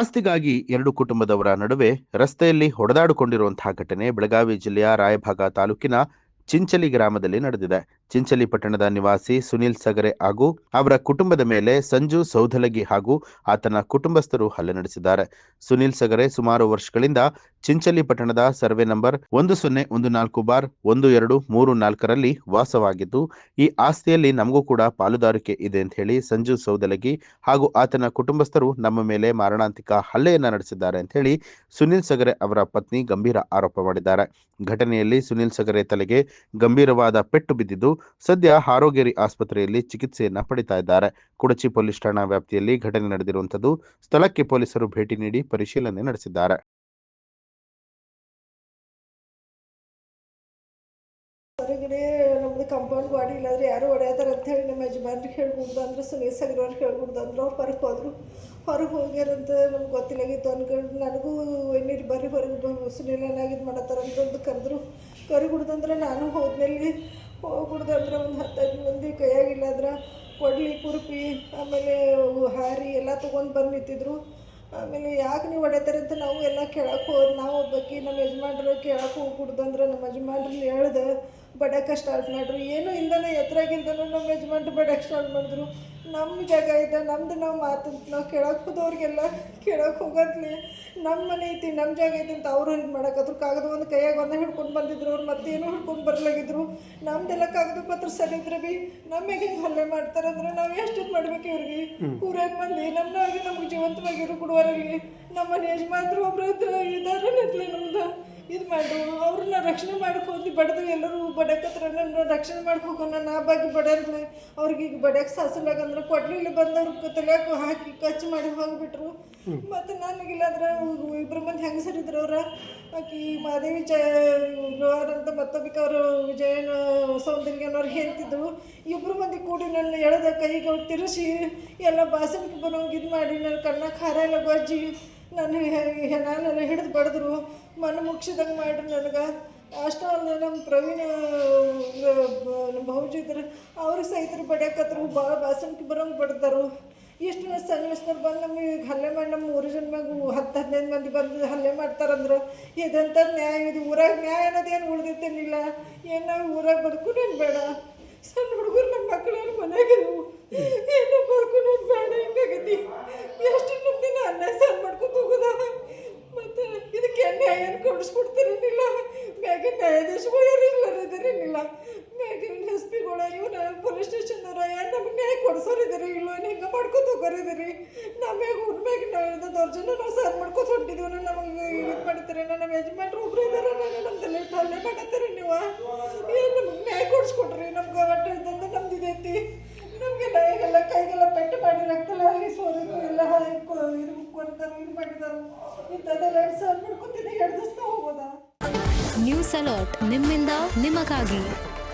ಆಸ್ತಿಗಾಗಿ ಎರಡು ಕುಟುಂಬದವರ ನಡುವೆ ರಸ್ತೆಯಲ್ಲಿ ಹೊಡೆದಾಡಿಕೊಂಡಿರುವಂತಹ ಘಟನೆ ಬೆಳಗಾವಿ ಜಿಲ್ಲೆಯ ರಾಯಭಾಗ ತಾಲೂಕಿನ ಚಿಂಚಲಿ ಗ್ರಾಮದಲ್ಲಿ ನಡೆದಿದೆ. ಚಿಂಚಲಿ ಪಟ್ಟಣದ ನಿವಾಸಿ ಸುನಿಲ್ ಸಗರೆ ಹಾಗೂ ಅವರ ಕುಟುಂಬದ ಮೇಲೆ ಸಂಜು ಸೌಧಲಗಿ ಹಾಗೂ ಆತನ ಕುಟುಂಬಸ್ಥರು ಹಲ್ಲೆ ನಡೆಸಿದ್ದಾರೆ. ಸುನಿಲ್ ಸಗರೆ ಸುಮಾರು ವರ್ಷಗಳಿಂದ ಚಿಂಚಲಿ ಪಟ್ಟಣದ ಸರ್ವೆ ನಂಬರ್ 1014/1234ರಲ್ಲಿ ವಾಸವಾಗಿದ್ದು, ಈ ಆಸ್ತಿಯಲ್ಲಿ ನಮಗೂ ಕೂಡ ಪಾಲುದಾರಿಕೆ ಇದೆ ಅಂತ ಹೇಳಿ ಸಂಜು ಸೌಧಲಗಿ ಹಾಗೂ ಆತನ ಕುಟುಂಬಸ್ಥರು ನಮ್ಮ ಮೇಲೆ ಮಾರಣಾಂತಿಕ ಹಲ್ಲೆಯನ್ನ ನಡೆಸಿದ್ದಾರೆ ಅಂತ ಹೇಳಿ ಸುನಿಲ್ ಸಗರೆ ಅವರ ಪತ್ನಿ ಗಂಭೀರ ಆರೋಪ ಮಾಡಿದ್ದಾರೆ. ಘಟನೆಯಲ್ಲಿ ಸುನಿಲ್ ಸಗರೆ ತಲೆಗೆ ಗಂಭೀರವಾದ ಪೆಟ್ಟು ಬಿದ್ದಿದ್ದು ಸದ್ಯ ಹಾರೋಗೇರಿ ಆಸ್ಪತ್ರೆಯಲ್ಲಿ ಚಿಕಿತ್ಸೆಯನ್ನ ಪಡಿತಾ ಇದ್ದಾರೆ. ಕುಡಚಿ ಪೊಲೀಸ್ ಠಾಣಾ ವ್ಯಾಪ್ತಿಯಲ್ಲಿ ಘಟನೆ ನಡೆದಿರುವಂತದ್ದು. ಸ್ಥಳಕ್ಕೆ ಪೊಲೀಸರು ಭೇಟಿ ನೀಡಿ ಪರಿಶೀಲನೆ ನಡೆಸಿದ್ದಾರೆ. ಹೊರಗಡೆ ನಮ್ದು ಕಾಂಪೌಂಡ್ ಗಾಡಿ ಇಲ್ಲಾಂದ್ರೆ ಯಾರು ಹೊಡೆಯತಾರೆ ಅಂತ ಹೇಳಿ ನಮ್ಮ ಯಜಮಾನ್ರಿಗೆ ಹೇಳ್ಬಿಡ್ದು ಅಂದ್ರೆ ಸುನೀಲ್ ಸಗರೆ ಅವ್ರಿಗೆ ಹೇಳ್ಬಿಡ್ದು ಅಂದ್ರೆ ಅವ್ರು ಹೊರಗೆ ಹೋದ್ರು. ಹೊರಗೆ ಹೋಗ್ಯಾರಂತ ನಮ್ಗೆ ಗೊತ್ತಿಲ್ಲಾಗಿತ್ತು ಅನ್ಕೊಂಡು ನನಗೂ ನೀರು ಬರ್ರಿ ಹೊರಗೆ ಸುನೀಲ್ ಏನಾಗಿದ್ದು ಮಾಡತ್ತಾರಂತಂದು ಕರೆದ್ರು. ಕರಿಬಿಡ್ದಂದ್ರೆ ನಾನು ಹೋದ್ಮೇಲೆ ಹೋಗ್ಬಿಡ್ದಂದ್ರೆ ಒಂದು 10-15 ಮಂದಿ ಕೈಯಾಗಿಲ್ಲಾದ್ರೆ ಕೊಡ್ಲಿ ಕುರುಪಿ ಆಮೇಲೆ ಹಾರಿ ಎಲ್ಲ ತೊಗೊಂಡು ಬಂದು ನಿಂತಿದ್ರು. ಆಮೇಲೆ ಯಾಕೆ ನೀವು ಹೊಡೆತಾರೆ ಅಂತ ನಾವು ಎಲ್ಲ ಕೇಳಕ್ಕೆ ಹೋದ್ ನಾವು ಒಬ್ಬಾಕಿ ನಮ್ಮ ಯಜಮಾನ್ರು ಕೇಳಕ್ಕೆ ಹೋಗ್ಬಿಡ್ದಂದ್ರೆ ನಮ್ಮ ಯಜಮಾನ್ರಲ್ಲಿ ಹೇಳ್ದೆ ಬಡಕ್ಕೆ ಸ್ಟಾರ್ಟ್ ಮಾಡಿದ್ರು. ಏನೂ ಇಲ್ದನೇ ಎತ್ತರಾಗಿಲ್ದನೂ ನಮ್ಮ ಯಜಮಾನ್ರು ಬಡಕ್ಕೆ ಸ್ಟಾರ್ಟ್ ಮಾಡಿದ್ರು. ನಮ್ಮ ಜಾಗ ಇದೆ, ನಮ್ದು ನಾವು ಮಾತಂತ ನಾವು ಕೇಳಕ್ಕೆ ಹೋದವ್ರಿಗೆಲ್ಲ ಕೇಳಕ್ಕೆ ಹೋಗತ್ಲೆ ನಮ್ಮ ಮನೆ ಐತಿ, ನಮ್ಮ ಜಾಗ ಐತಿ ಅಂತ ಅವರು ಇದು ಮಾಡಕತ್ರು. ಕಾಗದ ಒಂದು ಕೈಯಾಗ ಒಂದೇ ಹಿಡ್ಕೊಂಡು ಬಂದಿದ್ರು ಅವ್ರು, ಮತ್ತೇನೂ ಹಿಡ್ಕೊಂಡು ಬರಲಾಗಿದ್ರು. ನಮ್ದೆಲ್ಲ ಕಾಗದ ಪತ್ರ ಸರಿ ಇದ್ರೆ ಭೀ ನಮಗೆ ಹಲ್ಲೆ ಮಾಡ್ತಾರಂದ್ರೆ ನಾವು ಎಷ್ಟು ಇದು ಮಾಡ್ಬೇಕು ಇವ್ರಿಗೆ? ಊರಾಗ ಮಂದಿ ನಮ್ಮಾಗಿ ನಮ್ಗೆ ಜೀವಂತವಾಗಿರೋ ಕೊಡುವರಲ್ಲಿ ನಮ್ಮ ಮನೆ ಯಜಮಾನ್ರು ಒಬ್ರು ಹತ್ರ ಇದಾರೆ ನಟ್ಲೆ ನಮ್ದು ಇದು ಮಾಡು ಅವ್ರನ್ನ ರಕ್ಷಣೆ ಮಾಡಕ್ಕೆ ಹೋಗಿ ಬಡ್ದು ಎಲ್ಲರೂ ಬಡಕತ್ರ ನನ್ನ ರಕ್ಷಣೆ ಮಾಡಕ್ಕೆ ಹೋಗೋಣ ನಾ ಬಗ್ಗೆ ಬಡರ್ಲೆ ಅವ್ರಿಗೆ ಈಗ ಬಡ್ಯಕ್ಕೆ ಸಾಸಲಾಗಂದ್ರೆ ಕೊಡ್ಲಿಲ್ಲ ಬಂದವ್ರು ತಲೆಯಾಕ ಹಾಕಿ ಕಚ್ಚು ಮಾಡಿ ಹೋಗಿಬಿಟ್ರು. ಮತ್ತು ನನಗಿಲ್ಲಾದ್ರೆ ಇಬ್ಬರು ಮಂದಿ ಹೆಂಗಸರಿದ್ರು ಅವ್ರ ಆಕಿ ಮಾದೇವಿ ಲೋಹಾರ್ ಅಂತ ಮತ್ತೊಬ್ಬಕ್ಕೆ ಅವರು ವಿಜಯನ ಸೌಂದರ್ಯನವ್ರು ಹೇಳ್ತಿದ್ರು. ಇಬ್ಬರು ಮಂದಿ ಕೂಡಿ ನನ್ನ ಎಳೆದ ಕೈಗೆ ಅವ್ರು ತಿರುಗಿಸಿ ಎಲ್ಲ ಬಾಸನಕ್ಕೆ ಬರೋಂಗೆ ಇದು ಮಾಡಿ ನನ್ನ ಕಣ್ಣಕ್ಕೆ ಖಾರ ಎಲ್ಲ ಗೊಜ್ಜಿ ನನ್ನ ಹೆಣಾಲೆಲ್ಲ ಹಿಡಿದು ಬಡಿದ್ರು. ಮನೆ ಮುಗಿಸಿದಂಗೆ ಮಾಡ್ರಿ ನನಗೆ. ಅಷ್ಟೇ ಅಲ್ಲ ನಮ್ಮ ಪ್ರವೀಣ ನಮ್ಮ ಭೌಜಿ ಇದ್ರು ಅವ್ರಿಗೆ ಸಹಿತರು ಬಡಿಯಕತ್ರು, ಭಾಳ ಬಾಸನಕ್ಕೆ ಬರೋಂಗೆ ಬಡ್ದಾರು. ಎಷ್ಟು ಸಣ್ಣ ವಯಸ್ಸಿನಾಗ ಬಂದು ನಮಗೆ ಹಲ್ಲೆ ಮಾಡಿ ನಮ್ಮ 3 ಜನ ಮ್ಯಾಗ 10-15 ಮಂದಿ ಬಂದು ಹಲ್ಲೆ ಮಾಡ್ತಾರಂದ್ರೆ ಇದಂಥ ನ್ಯಾಯ ಇದು? ಊರಾಗ ನ್ಯಾಯ ಅನ್ನೋದೇನು ಉಳ್ದಿತ್ತೇನಿಲ್ಲ. ಏನು ನಾವು ಊರಾಗ ಬದುಕುನೇನು ಬೇಡ? ಸಣ್ಣ ಹುಡುಗರು ನಮ್ಮ ಮಕ್ಕಳೇನು ಮನೆಯಾಗಿರು ಏನು ಬದುಕುನೇನು ಬೇಡ? ಹಿಂಗಾಗೈತಿ. ಎಷ್ಟು ನಮ್ಮ ದಿನ ಅನ್ನ ಸಾರು ಮಾಡ್ಕೊತ ಹೋಗೋದ? ಮತ್ತು ಇದಕ್ಕೆ ನ್ಯಾಯ ಏನು ಕೊಡಿಸ್ಕೊಡ್ತಾರೇನಿಲ್ಲ? ಮ್ಯಾಗಿನ ನ್ಯಾಯಾಧೀಶಗಳು ಯಾರು ಇಲ್ಲರಿದ್ದಾರೇನಿಲ್ಲ? ಮ್ಯಾಗಿನ ಎಸ್ ಪಿಗಳು ಇವನ ಪೊಲೀಸ್ ಸ್ಟೇಷನ್ನವ್ರ ಏನು ನಮಗೆ ನ್ಯಾಯ ಕೊಡಿಸೋರಿದ್ದೀರಿ ಇಲ್ಲ? ಹಿಂಗೆ ಮಾಡ್ಕೊತ ಹೋಗೋರಿದ್ದೀರಿ. ನಮಗೆ ಊರ ಮ್ಯಾಗಿನ ದೌರ್ಜನ್ಯ ನಾವು ಸಾರು ಮಾಡ್ಕೊತ ಹೊಂಟಿದ್ದೀವಿ. ನಮಗೆ ಇದು ಮಾಡ್ತಾರೆ. ನಮ್ಮ ಯಜಮಾನ್ರು ಒಬ್ರು ಇದ್ದಾರೆ, ನಮ್ದೆಲ್ಲ ಇಟ್ಟು ಹಲ್ಲೆ ಮಾಡತ್ತಾರೆ. ನೀವು ಏನು ನಮಗೆ ನ್ಯಾಯ ಕೊಡಿಸ್ಕೊಡ್ರಿ. ನಮ್ಗೆ ಒಟ್ಟು ಇದ್ದಂದ್ರೆ ನಮ್ದು ಇದೈತಿ. ನಮಗೆಲ್ಲ ಈಗೆಲ್ಲ ಕೈಗೆಲ್ಲ ಪೆಟ್ಟು ಮಾಡಿ ರಕ್ತೆಲ್ಲ ಸೋರಿದ್ರು ಎಲ್ಲ ಇದು ಕೊಡ್ತಾರೆ, ಇದು ಮಾಡಿದಾರು. ಇಂಥದ್ದೆಲ್ಲ ಸಾರು ಮಾಡ್ಕೊತಿದ್ದೆ 2 ದಿವಸ ಹೋಗೋದ. ನ್ಯೂಸ್ ಅಲರ್ಟ್ ನಿಮ್ಮಿಂದ ನಿಮಗಾಗಿ.